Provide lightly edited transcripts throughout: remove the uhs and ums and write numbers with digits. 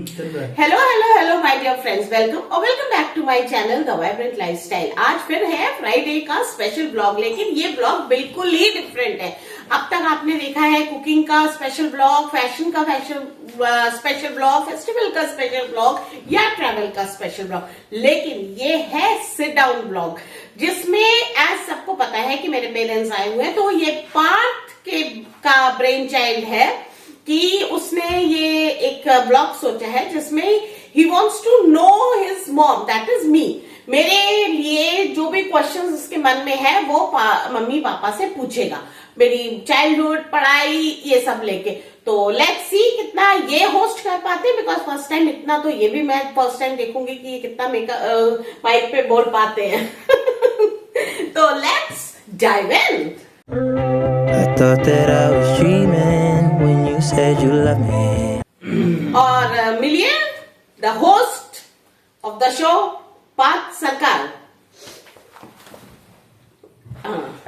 Hello hello hello my dear friends, welcome back to my channel the vibrant lifestyle. आज फिर है Friday का special blog, लेकिन ये ब्लॉग बिल्कुल ही डिफरेंट है। अब तक आपने देखा है कुकिंग का स्पेशल ब्लॉग, फैशन का स्पेशल ब्लॉग, फेस्टिवल का स्पेशल ब्लॉग या ट्रैवल का स्पेशल ब्लॉग, लेकिन ये है सिट डाउन ब्लॉग, जिसमें एज सबको पता है कि मेरे पेरेंट्स आए हुए हैं, तो ये पार्थ का ब्रेन चाइल्ड है कि उसने ये एक ब्लॉग सोचा है जिसमें he wants to know his mom, that is me. मेरे लिए जो भी क्वेश्चंस उसके मन में है वो मम्मी पापा से पूछेगा, मेरी चाइल्डहुड, पढ़ाई, ये सब लेके। तो लेट्स सी कितना ये होस्ट कर पाते हैं, बिकॉज फर्स्ट टाइम इतना तो ये भी मैं फर्स्ट टाइम देखूंगी कि ये कितना माइक पे बोल पाते हैं। तो let's dive in. I thought that I was dreaming when you said you loved me. और मिलिए the host of the show, Parth Sarkar.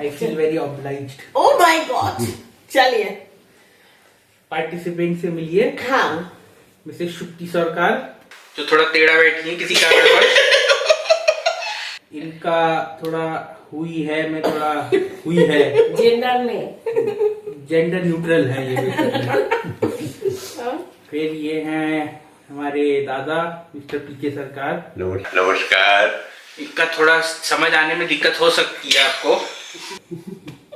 I feel very obliged. Oh my god. चलिए। पार्टिसिपेंट से मिलिए हाँ, मिसेस शुक्ति सरकार, जो थोड़ा टेढ़ा बैठी है किसी कारणवश। इनका थोड़ा हुई है, मैं थोड़ा हुई है, जेंडर न्यूट्रल है ये basically। फिर ये हैं हमारे दादा मिस्टर पीके सरकार। नमस्कार। इनका थोड़ा समझ आने में दिक्कत हो सकती है आपको,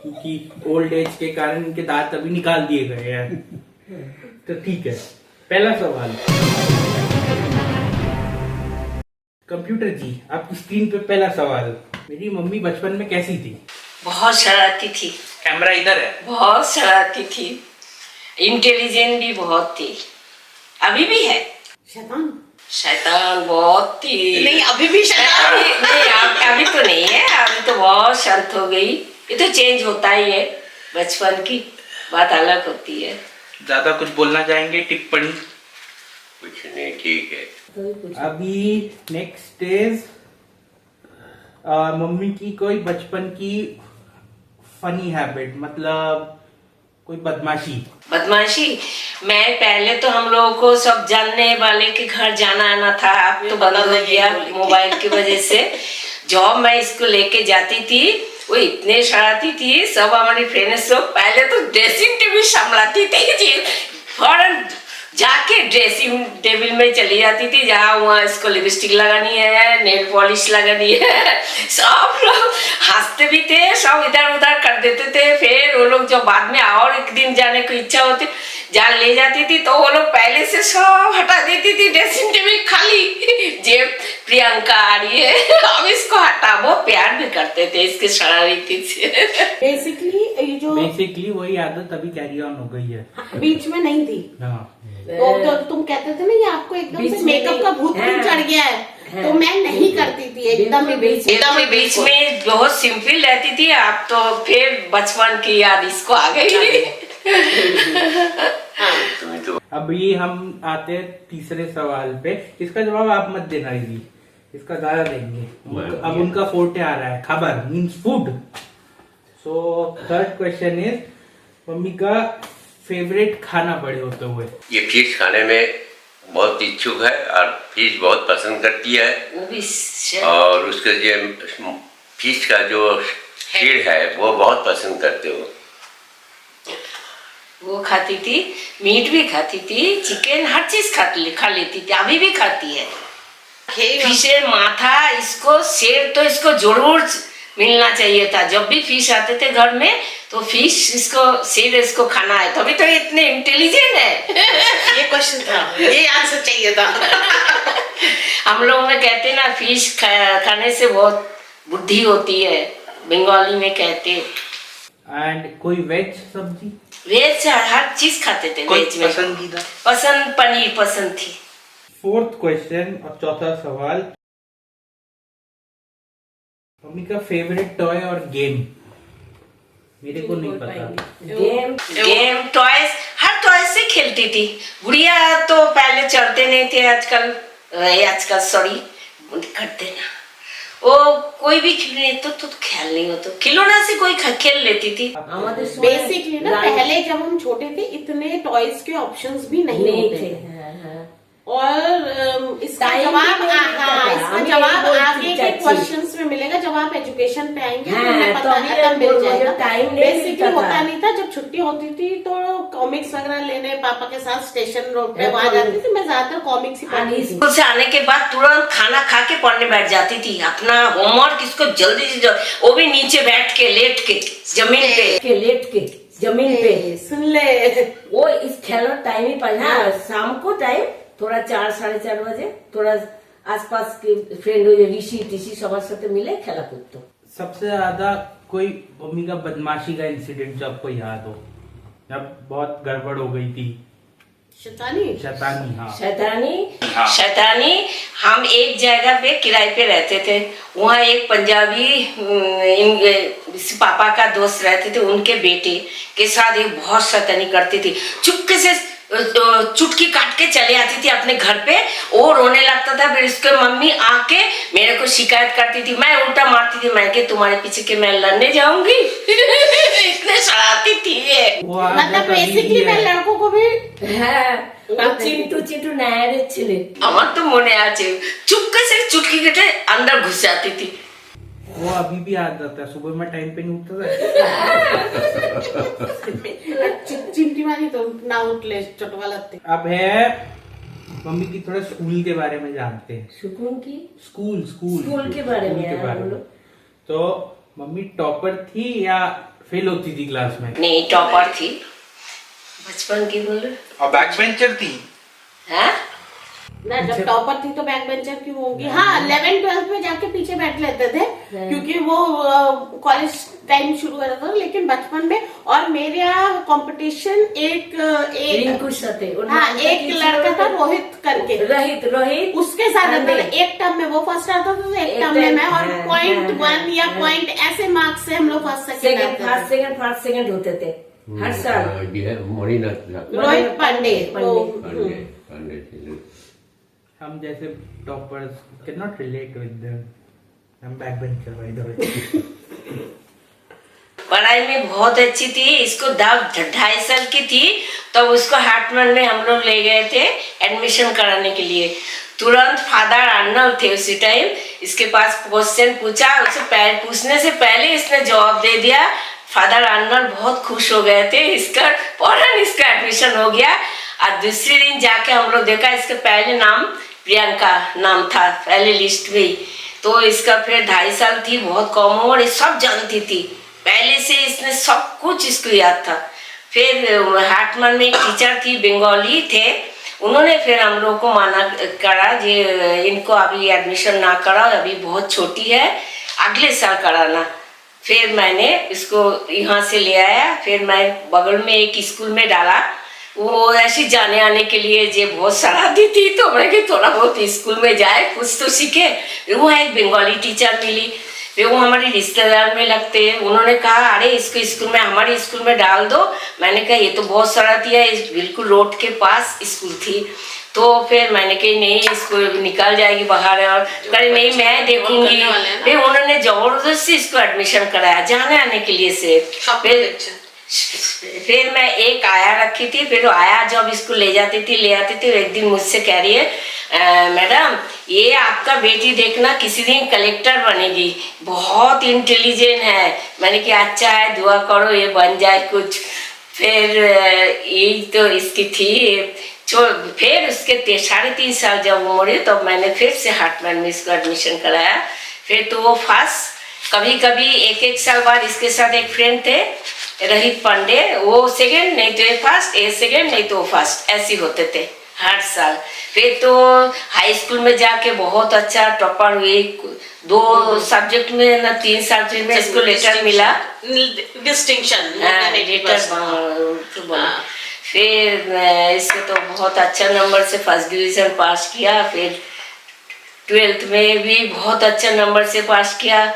क्योंकि ओल्ड एज के कारण इनके दांत अभी निकाल दिए गए हैं। तो ठीक है, पहला सवाल। कंप्यूटर जी, आपकी स्क्रीन पे पहला सवाल। मेरी मम्मी बचपन में कैसी थी? बहुत शरारती थी। कैमरा इधर है। बहुत शरारती थी, इंटेलिजेंट भी बहुत थी, अभी भी है। शैतान। शैतान बहुत थी। नहीं, अभी भी शैतान। अभी तो नहीं है, अभी तो बहुत शांत हो गई। ये तो चेंज होता ही है, बचपन की बात अलग होती है। ज्यादा कुछ बोलना चाहेंगे? टिप्पणी? कुछ नहीं, ठीक है। अभी नेक्स्ट इज मम्मी की कोई बचपन की फनी हैबिट, मतलब कोई बदमाशी। मैं पहले तो हम लोगों को सब जानने वाले के घर जाना आना था, अब तो बंद हो गया मोबाइल की वजह से। जॉब मैं इसको लेके जाती थी, वो इतने शरारती थी। सब हमारी फ्रेंड्स लोग पहले तो ड्रेसिंग टेबल संभलाती थी, फौरन जाके ड्रेसिंग टेबल में चली जाती थी, जहाँ वहाँ इसको लिपस्टिक लगानी है, नेल पॉलिश लगानी है। सब लोग हंसते भी थे, सब इधर उधर कर देते थे। फिर वो लोग जब बाद में और एक दिन जाने की इच्छा होती, जहाँ ले जाती थी, तो वो लोग पहले से सब हटा देती थी ड्रेसिंग टेबल खाली। जे प्रियंका आ रही है, अब इसको हटा। बहुत प्यार भी करते थे इसके शरारती से। बेसिकली वही आदत अभी कैरी ऑन हो गई है, बीच में नहीं थी। हाँ। तो तुम कहते थे ना ये आपको एकदम से मेकअप का भूत चढ़ गया है, तो मैं नहीं करती थी, एकदम ही बीच में बहुत सिंपल रहती थी। आप तो फिर बचपन की याद इसको आ गई। अभी हम आते हैं तीसरे सवाल पे। इसका जवाब आप मत देना दीदी, इसका ज्यादा देंगे। अब उनका फोर्टे आ रहा है, खबर means food. So third question is, mummy का फेवरेट खाना बड़े होते हुए? ये फिश खाने में बहुत इच्छुक है और फिश बहुत पसंद करती है, और उसके जो फिश का जो शीर है वो बहुत पसंद करते हो। वो खाती थी, मीट भी खाती थी, चिकन, हर चीज खा लेती थी, अभी भी खाती है। फिशेर माथा, इसको शेर तो इसको जरूर मिलना चाहिए था। जब भी फिश आते थे घर में, तो फिश इसको, शेर इसको खाना है, तभी तो इतने इंटेलिजेंट है। ये क्वेश्चन था, ये आंसर चाहिए था। हम लोग में कहते ना, फिश खाने से बहुत बुद्धि होती है, बंगाली में कहते। एंड कोई वेज सब्जी? वेज हर चीज खाते थे। वेज में पसंद पनीर पसंद थी। फोर्थ क्वेश्चन और चौथा सवाल, मम्मी का फेवरेट टॉय और गेम? मेरे को नहीं पता। गेम टॉयज, हर टॉयज से खेलती थी। गुड़िया तो पहले चलते नहीं थे, आजकल सॉरी करते ना, वो कोई भी खिलौने तो ख्याल नहीं हो, तो खिलौना से कोई खेल लेती थी। बेसिकली ना, पहले जब हम छोटे थे इतने टॉयज के ऑप्शंस भी नहीं होते थे। और इसका Time जवाब भी नहीं मिलता हाँ था। इसका हमें जवाब बोलती आगे के चाची। क्वेश्चंस में मिलेगा जब आप एजुकेशन पे आएंगे तो हाँ, हमें तो पता अभी तब मिल मुझे जाएगा। time नहीं बेसिकली मिलता होता था। नहीं था, जब छुट्टी होती थी तो कॉमिक्स वगैरह लेने पापा के साथ स्टेशन रोड पे हाँ, वहां जाती थी। मैं ज्यादातर कॉमिक्स ही पढ़ती थी। स्कूल से आने के बाद तुरंत खाना खा के पढ़ने बैठ जाती थी। अपना होमवर्क इसको जल्दी से वो भी नीचे बैठ के लेट के जमीन पे लेट के जमीन पे सुन ले। वो इस खेलो टाइम ही पढ़ना। शाम को टाइम थोड़ा 4 साढ़े 4 बजे थोड़ा आसपास के फ्रेंड ऋषि टिशी सবার সাথে मिले खेला कूद। तो सबसे ज्यादा कोई मम्मी का बदमाशी का इंसिडेंट जो आपको याद हो, जब बहुत गड़बड़ हो गई थी? शैतानी हाँ। शैतानी हम एक जगह पे किराए पे रहते थे। वहाँ एक पंजाबी पापा का दोस्त रहते थे, उनके बेटे के साथ एक बहुत शैतानी करती थी। चुपके से चुटकी काट के चले आती थी अपने घर पे। वो रोने लगता था, फिर उसके मम्मी आके मेरे को शिकायत करती थी। मैं उल्टा मारती थी, मैं कि तुम्हारे पीछे के मैं लड़ने जाऊंगी। इतने शरारती थी ये। मतलब बेसिकली मैं लड़कों को भी चिंटू नायरे ছিলে আমার তো মনে আছে। चुपके से चुटकी केटे अंदर घुस जाती थी। वो अभी भी याद आता है, सुबह में टाइम पे नहीं उठता था। चिमटी वाली तो ना उठले चोटवा लगते। अब है मम्मी की थोड़ा स्कूल के बारे में जानते हैं। सुकून की स्कूल के बारे में स्कूल के बारे बोलो। तो मम्मी टॉपर थी या फेल होती थी क्लास में? नहीं, टॉपर थी बचपन की बोलो। और बैक बेंचर थी? हैं? ना जब टॉपर थी तो बैक बेंचर क्यों होगी? हाँ 11th-12th में जाके पीछे बैठ लेते थे क्योंकि वो कॉलेज टाइम शुरू हो जाता था। लेकिन बचपन में और मेरे यहाँ कंपटीशन एक एक लड़का था रोहित करके, रोहित उसके साथ रहता था। एक टर्म में वो फर्स्ट आता था तो एक टर्म में मैं, और 0.1 या पॉइंट ऐसे मार्क्स से हम लोग फर्स्ट सेकंड होते थे हर साल। रोहित पांडे हम जैसे toppers can not relate with them. हम back bencher by the way. पढ़ाई में बहुत अच्छी थी। इसको 2.5 साल की थी तब तो उसको हार्टमैन में हम लोग ले गए थे एडमिशन कराने के लिए। तुरंत फादर अर्नल्ड थे उसी टाइम, इसके पास क्वेश्चन पूछा, उससे पूछने से पहले इसने जवाब दे दिया। फादर अर्नल्ड बहुत खुश हो गए थे। इसका फौरन इसका एडमिशन हो गया। और दूसरे दिन जाके हम लोग देखा इसका पहले नाम प्रियंका नाम था पहले लिस्ट में। तो इसका फिर 2.5 साल थी, बहुत कम उम्र, ये सब जानती थी पहले से, इसने सब कुछ इसको याद था। फिर हार्टमैन में एक टीचर थी, बंगाली थे, उन्होंने फिर हम लोग को माना करा कि इनको अभी एडमिशन ना कराओ, अभी बहुत छोटी है, अगले साल कराना। फिर मैंने इसको यहाँ से ले आया। फिर मैं बगल में एक स्कूल में डाला। वो ऐसी जाने आने के लिए ये बहुत शरारती थी, तो मैं कि थोड़ा बहुत स्कूल में जाए, कुछ तो सीखे। वहाँ एक बंगाली टीचर मिली, फिर वो हमारे रिश्तेदार में लगते हैं। उन्होंने कहा अरे इसको स्कूल में, हमारे स्कूल में डाल दो। मैंने कहा ये तो बहुत शरारती है, बिल्कुल रोड के पास स्कूल थी। तो फिर मैंने कही नहीं, इसको निकल जाएगी बाहर, और कहीं नहीं मैं देखूंगी। फिर उन्होंने जबरदस्ती इसको एडमिशन कराया जाने आने के लिए से। फिर मैं एक आया रखी थी, फिर आया जब इसको ले आती थी, एक दिन मुझसे कह रही है मैडम ये आपका बेटी देखना किसी दिन कलेक्टर बनेगी, बहुत इंटेलिजेंट है। मैंने कहा अच्छा है, दुआ करो ये बन जाए कुछ। फिर यही तो इसकी थी। फिर उसके 3.5 साल जब उम्र हुई तब मैंने फिर से हार्टमैन में इसको एडमिशन कराया। फिर तो वो फर्स्ट, कभी कभी एक साल बाद इसके साथ एक फ्रेंड थे रोहित पांडे, वो सेकंड नहीं तो ये फर्स्ट, ये सेकंड नहीं तो फर्स्ट, ऐसे होते थे हर साल। फिर तो हाई स्कूल में जाके बहुत अच्छा टॉपर हुई, 2 सब्जेक्ट में ना 3 सब्जेक्ट में इसको लेटर मिला, डिस्टिंक्शन लेटर। फिर इसको तो बहुत अच्छा नंबर से फर्स्ट डिवीजन पास किया। फिर 12th में भी बहुत अच्छा नंबर से पास किया।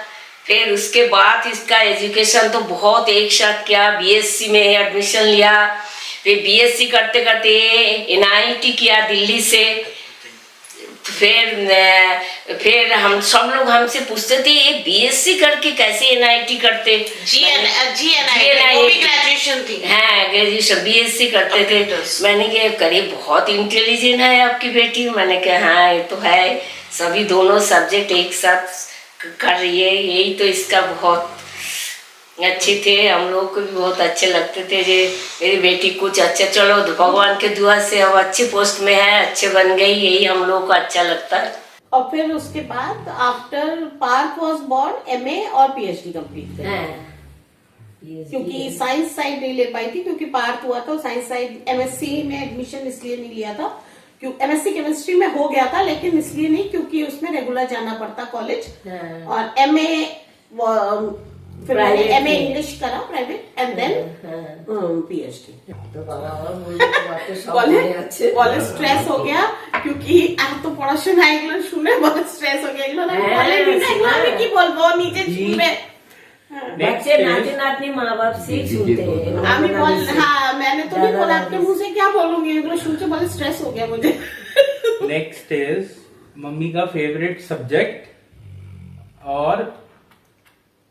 फिर उसके बाद इसका एजुकेशन तो बहुत एक साथ किया, बीएससी में एडमिशन लिया। फिर बीएससी करते करते NIT किया दिल्ली से। फिर हम सब लोग हमसे पूछते थे ये बीएससी करके कैसे एनआईटी करते। वो भी ग्रेजुएशन थी। हाँ ग्रेजुएशन बीएससी करते थे। मैंने कहा करीब बहुत इंटेलिजेंट है आपकी बेटी। मैंने कहा हाँ ये तो है, सभी दोनों सब्जेक्ट एक साथ कर रही है, यही तो इसका बहुत अच्छे थे। हम लोग को भी बहुत अच्छे लगते थे जे मेरी बेटी कुछ अच्छा, चलो भगवान के दुआ से अब अच्छे पोस्ट में है, अच्छे बन गई, यही हम लोग को अच्छा लगता है। और फिर उसके बाद after Parth was born MA और पीएचडी कंप्लीट करी। क्योंकि साइंस साइड नहीं ले पाई थी, क्योंकि पार्थ हुआ था साइंस साइड। एमएससी में एडमिशन इसलिए नहीं लिया था, क्योंकि एमएससी केमिस्ट्री में हो गया था, लेकिन इसलिए नहीं क्योंकि उसमें रेगुलर जाना पड़ता कॉलेज। और एमए फिर मैंने एमए इंग्लिश करा प्राइवेट एंड देन पीएचडी। বলে স্ট্রেস हो गया क्योंकि এত পড়াশোনা এগুলো শুনে বলে স্ট্রেস हो गया। এগুলো বলে এগুলো আমি কি বলবো, নিজে শুনবে। बच्चे नाते नातनी माँ बाप से ही सुनते हैं। আমি বল हाँ मैंने तो नहीं बोला, आपके मुंह से क्या बोलूंगी, एগুলো শুনতে বলে स्ट्रेस हो गया मुझे। नेक्स्ट इज मम्मी का फेवरेट सब्जेक्ट और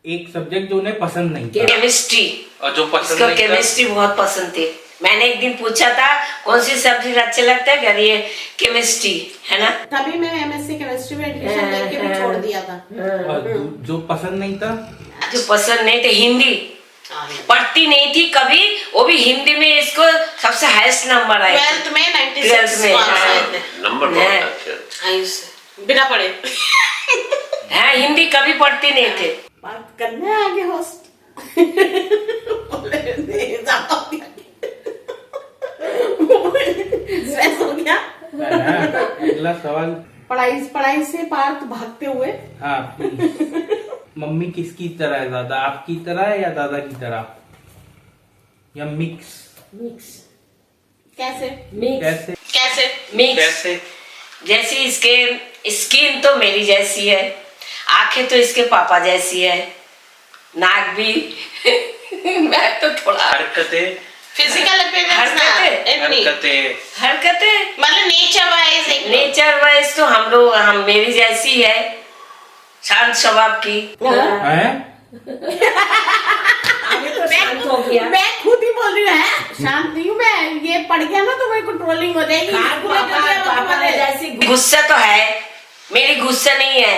एक सब्जेक्ट जो उन्हें पसंद नहीं था। केमिस्ट्री। और जो पसंद इसको नहीं था, केमिस्ट्री बहुत पसंद थी। मैंने एक दिन पूछा था कौन सी सब्जेक्ट अच्छा लगता है, कह ये केमिस्ट्री है ना। तभी मैं एमएससी केमिस्ट्री में एडमिशन लेके भी छोड़ दिया था। और जो पसंद नहीं था, जो पसंद नहीं थे हिंदी, पढ़ती नहीं थी कभी, वो भी हिंदी में इसको सबसे हाईएस्ट नंबर आया 12th में 96 मार्क्स आए थे। नंबर बहुत अच्छा। बिना पढ़े। हाँ हिंदी कभी पढ़ती नहीं थे। बात करने आगे होस्ट स्ट्रेस हो गया। अगला सवाल। पढ़ाई से पार्थ भागते हुए। हाँ प्लीज। मम्मी किसकी तरह है ज्यादा, आपकी तरह या दादा की तरह, या मिक्स? कैसे कैसे मिक्स कैसे? जैसे इसके स्किन तो मेरी जैसी है, आंखें तो इसके पापा जैसी है, नाक भी मैं तो थोड़ा हरकतें फिजिकल हरकतें मतलब नेचर वाइज तो हम मेरी जैसी है, शांत स्वभाव की। हैं? मैं खुद ही बोल रही हूँ शांत नहीं हूँ मैं। ये पढ़ गया ना तो मेरे को ट्रोलिंग हो जाएगी। गुस्सा तो है, मेरी गुस्सा नहीं है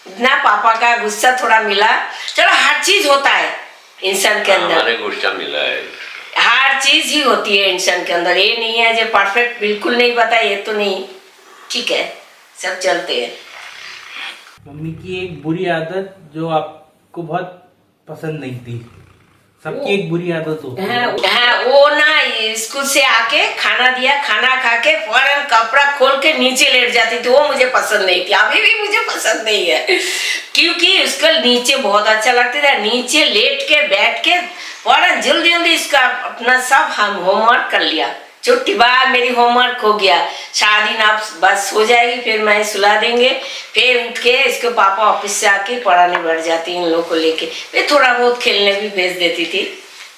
इतना, पापा का गुस्सा थोड़ा मिला। चलो हर चीज होता है इंसान के अंदर, हमारे गुस्सा मिला है, हर चीज ही होती है इंसान के अंदर। ये नहीं है जो परफेक्ट बिल्कुल नहीं पता, ये तो नहीं, ठीक है सब चलते हैं। मम्मी की एक बुरी आदत जो आपको बहुत पसंद नहीं थी। सबकी एक बुरी आदत होती है। हाँ वो ना स्कूल से आके खाना दिया, खाना खा के फौरन कपड़ा खोल के नीचे लेट जाती थी, वो मुझे पसंद नहीं थी, अभी भी मुझे पसंद नहीं है। क्योंकि उसका नीचे बहुत अच्छा लगता था, नीचे लेट के बैठ के फौरन जल्दी जल्दी इसका अपना सब हम होमवर्क कर लिया। छुट्टी बाद मेरी होमवर्क हो गया, शादी ना बस हो जाएगी, फिर मैं सुला देंगे, फिर उठ के इसके पापा ऑफिस से आके पढ़ाने बैठ जाती इन लोगों को लेके, फिर थोड़ा बहुत खेलने भी भेज देती थी।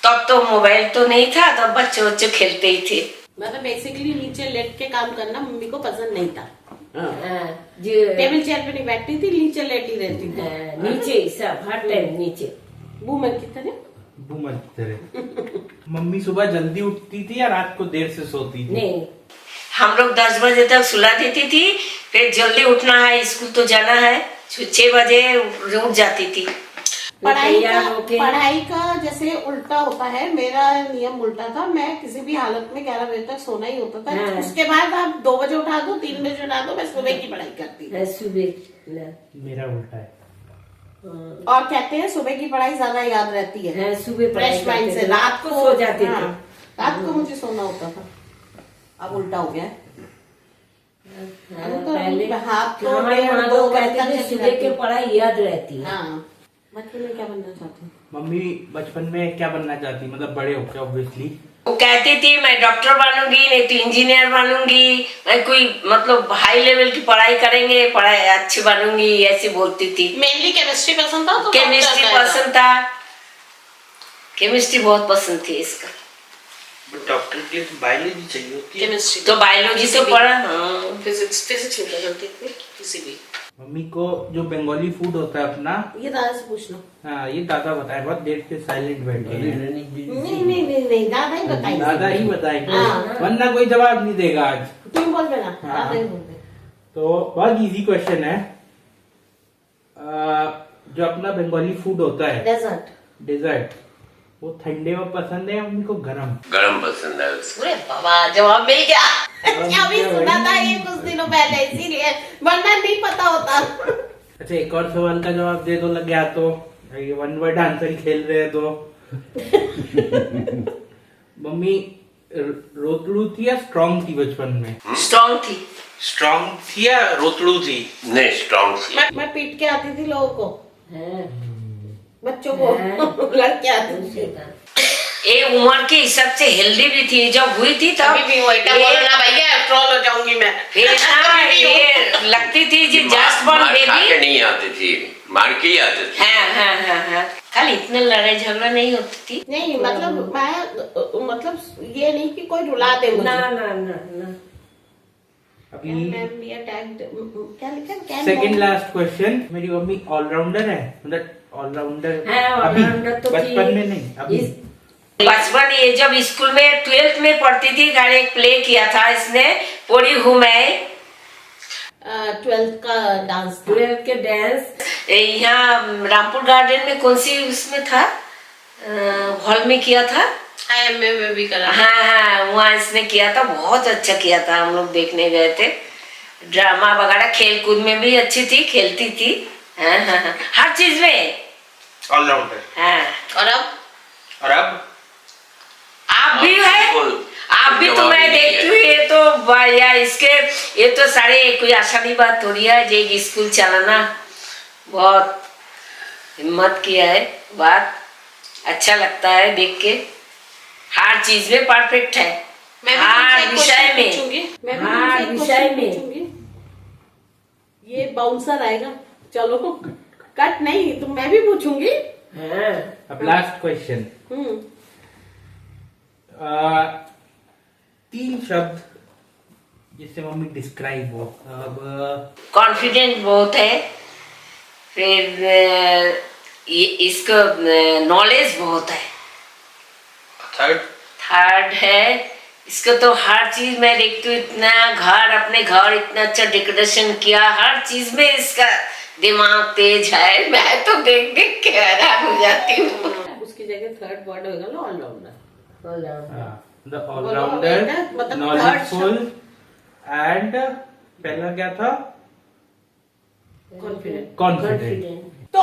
तब तो मोबाइल तो नहीं था, तब बच्चे खेलते ही थे। मतलब बेसिकली नीचे लेट के काम करना मम्मी को पसंद नहीं था। टेबल चेयर पे नहीं बैठती थी, नीचे लेटी रहती थी, नीचे सब हर टाइम नीचे। बूमर की तरह। बूमर की तरह। मम्मी सुबह जल्दी उठती थी या रात को देर से सोती थी? नहीं, हम लोग 10 बजे तक सुला देती थी, फिर जल्दी उठना है, स्कूल तो जाना है, 6 बजे उठ जाती थी। पढ़ाई का जैसे उल्टा होता है, मेरा नियम उल्टा था। मैं किसी भी हालत में 11 बजे तक सोना ही होता था। उसके बाद आप 2 बजे उठा दो, 3 बजे उठा दो, मैं सुबह की पढ़ाई करती हूँ। सुबह मेरा उल्टा है। और कहते हैं सुबह की पढ़ाई ज्यादा याद रहती है, सुबह फ्रेश माइंड से। रात को सो जाती थी, रात को मुझे सोना होता था। अब उल्टा हो गया। पहले हाथ तो हमारे वहाँ लोग कहते थे सुबह की पढ़ाई याद रहती है। बचपन में क्या बनना चाहती? मम्मी बचपन में क्या बनना चाहती, मतलब बड़े होकर ऑब्वियसली? वो कहती थी मैं डॉक्टर बनूंगी, नहीं तो इंजीनियर बनूंगी, मैं कोई मतलब हाई लेवल की पढ़ाई करेंगे, पढ़ाई अच्छी बनूंगी, ऐसी बोलती थी। मेनली केमिस्ट्री पसंद था, तो केमिस्ट्री पसंद था, केमिस्ट्री बहुत पसंद थी इसका। डॉक्टर के लिए बायोलॉजी चाहिए होती है। केमिस्ट्री तो बायोलॉजी तो पढ़ा। हाँ फिजिक्स नहीं करती थी किसी भी। मम्मी को जो बंगाली फूड होता है अपना, ये दादा से पूछ लो। हाँ ये दादा बताए, बहुत देर से साइलेंट बैठे हैं। नहीं दादा ही बताएंगे। दादा ही बताएंगे, हाँ। वरना कोई जवाब नहीं देगा आज। तुम बोल देना। हाँ। दादा ही बोल दे। तो बहुत इजी क्वेश्चन है। जो अपना बंगाली फूड होता है डेजर्ट, वो ठंडे में पसंद है मम्मी को गरम? गरम पसंद है उसको। अरे बाबा जवाब मिल गया। अभी सुना था ये कुछ दिनों पहले, इसीलिए वरना नहीं पता होता। अच्छा एक और सवाल का जवाब दे दो लग गया तो, ये वन वर्ड आंसर खेल रहे हैं तो। मम्मी रोतड़ू थी या स्ट्रॉन्ग थी बचपन में? स्ट्रॉन्ग थी। स्ट्रॉन्ग थी या रोतड़ू थी? नहीं स्ट्रॉन्ग थी। मैं पीट के आती थी लोगों को, बच्चों को लड़के आती थी। ये उम्र के हिसाब से हेल्दी भी थी, जब हुई थी तब अभी भी वही बोलो ना भैया, ट्रोल हो जाऊंगी मैं। फिर ये लगती थी जी जस्ट बॉर्न मार खा के बेबी। नहीं आती थी, मार के ही आती थी। हाँ। कल इतना लड़ाई झगड़ा नहीं होती थी। नहीं मतलब मैं मतलब ये नहीं कि कोई रुला दे मुझे। ना। अभी क्या लिखा? सेकंड लास्ट क्वेश्चन, मेरी मम्मी ऑलराउंडर है, मतलब ऑलराउंडर हाँ, अभी all-rounder तो बचपन थी। में नहीं, अभी बचपन ये जब स्कूल में 12th में पढ़ती थी, गाड़ी एक प्ले किया था इसने, पढ़ी हूँ मैं। 12th का डांस था। 12th के डांस यहाँ रामपुर गार्डन में कौन सी उसमें था, हॉल में किया था। IMA में भी करा। हाँ वहाँ इसने किया था, बहुत अच्छा किया था, हम लोग देखने गए थे। ड्रामा वगैरह खेल कूद में भी अच्छी थी, खेलती थी। हाँ हर चीज में ऑलराउंडर। हाँ। और अब आप भी है, बिल्कुल। आप भी तो मैं देखती हूँ। ये तो या इसके ये तो सारे कोई आसानी बात थोड़ी है, जे स्कूल चलाना बहुत हिम्मत किया है, बात अच्छा लगता है देख के। हर चीज में परफेक्ट है, हर विषय में, हर विषय में। ये बाउंसर आएगा, चलो कट नहीं तो मैं भी पूछूंगी। हाँ। अब लास्ट क्वेश्चन, 3 शब्द जिससे मम्मी डिस्क्राइब हो। अब कॉन्फिडेंट बहुत है, फिर ये इसका नॉलेज बहुत है। थर्ड है इसका तो हर चीज मैं देखती हूँ, इतना अपने घर इतना अच्छा डेकोरेशन किया, हर चीज में इसका दिमाग तेज है। मैं तो देख के हैरान हो जाती हूँ। उसकी जगह थर्ड वर्ड होगा ना ऑलराउंडर। द ऑलराउंडर, मतलब नॉलेजफुल एंड पहला क्या था? कॉन्फिडेंट। तो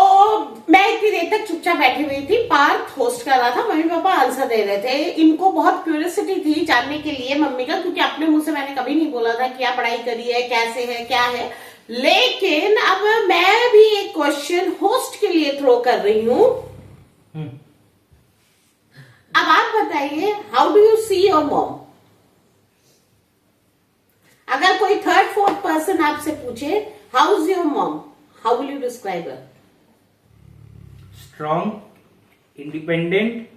मैं इतनी देर तक चुपचाप बैठी हुई थी, पार्थ होस्ट कर रहा था, मम्मी पापा आंसर दे रहे थे। इनको बहुत क्यूरियोसिटी थी जानने के लिए मम्मी का, क्योंकि अपने मुंह से मैंने कभी नहीं बोला था क्या पढ़ाई करी है, कैसे है, क्या है। लेकिन अब मैं भी एक क्वेश्चन होस्ट के लिए थ्रो कर रही हूँ। अब आप बताइए, how do you see your mom? अगर कोई थर्ड फोर्थ पर्सन आपसे पूछे how is your mom, how will you describe her? Strong, independent,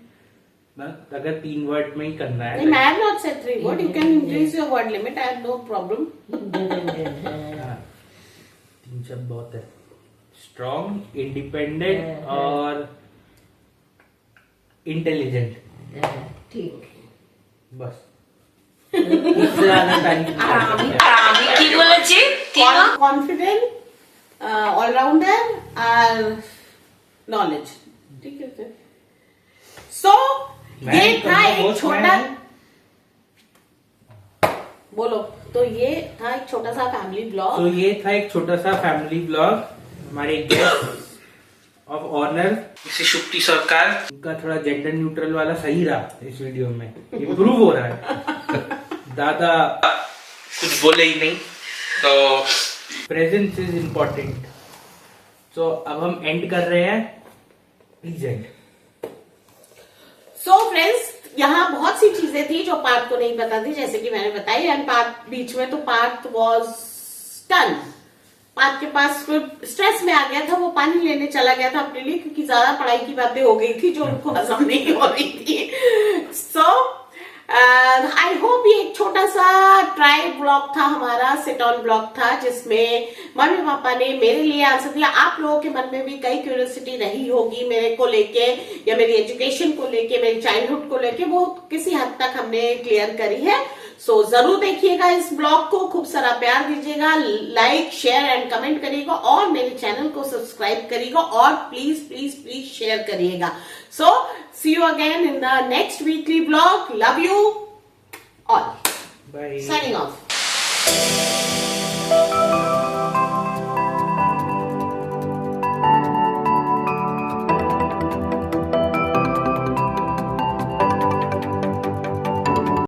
अगर 3 वर्ड में ही करना है। नहीं, I have not said 3 words. You can increase your word limit. I have no problem. 3 शब्द बहुत है, स्ट्रॉन्ग, इंडिपेंडेंट और इंटेलिजेंट। ठीक। बस इससे ज्यादा तारीफ नहीं कर सकते। की बोलेছি तीनों Confident, all-rounder और knowledge. ठीक है। So ये था एक छोटा, बोलो, तो ये था एक छोटा सा फैमिली ब्लॉग। तो ये था एक छोटा सा फैमिली ब्लॉग। हमारे गेस्ट ऑफ ऑनर मिसेस शुक्ति सरकार, उनका थोड़ा जेंडर न्यूट्रल वाला सही रहा इस वीडियो में, इम्प्रूव हो रहा है। दादा कुछ बोले ही नहीं, तो प्रेजेंस इज इम्पोर्टेंट। तो अब हम एंड कर रहे हैं, प्लीज एंड। सो फ्रेंड्स, यहाँ बहुत सी चीजें थी जो पार्थ को नहीं पता थी, जैसे कि मैंने बताई। एंड पार्थ बीच में तो पार्थ वॉज स्टन। पार्थ के पास स्ट्रेस में आ गया था, वो पानी लेने चला गया था अपने लिए, क्योंकि ज्यादा पढ़ाई की बातें हो गई थी जो उनको हजम नहीं हो रही थी। सो आई होप ये एक छोटा सा ट्राई ब्लॉग था हमारा, सिट ऑन ब्लॉग था, जिसमें मम्मी पापा ने मेरे लिए आंसर दिया। आप लोगों के मन में भी कई क्यूरियोसिटी रही होगी मेरे को लेके, या मेरी एजुकेशन को लेके, मेरी चाइल्डहुड को लेके, वो किसी हद तक हमने क्लियर करी है। सो जरूर देखिएगा इस ब्लॉग को, खूब सारा प्यार दीजिएगा, लाइक शेयर एंड कमेंट करिएगा, और मेरे चैनल को सब्सक्राइब करिएगा, और प्लीज प्लीज प्लीज शेयर करिएगा। So see you again in the next weekly blog. Love you all. Bye. Signing off.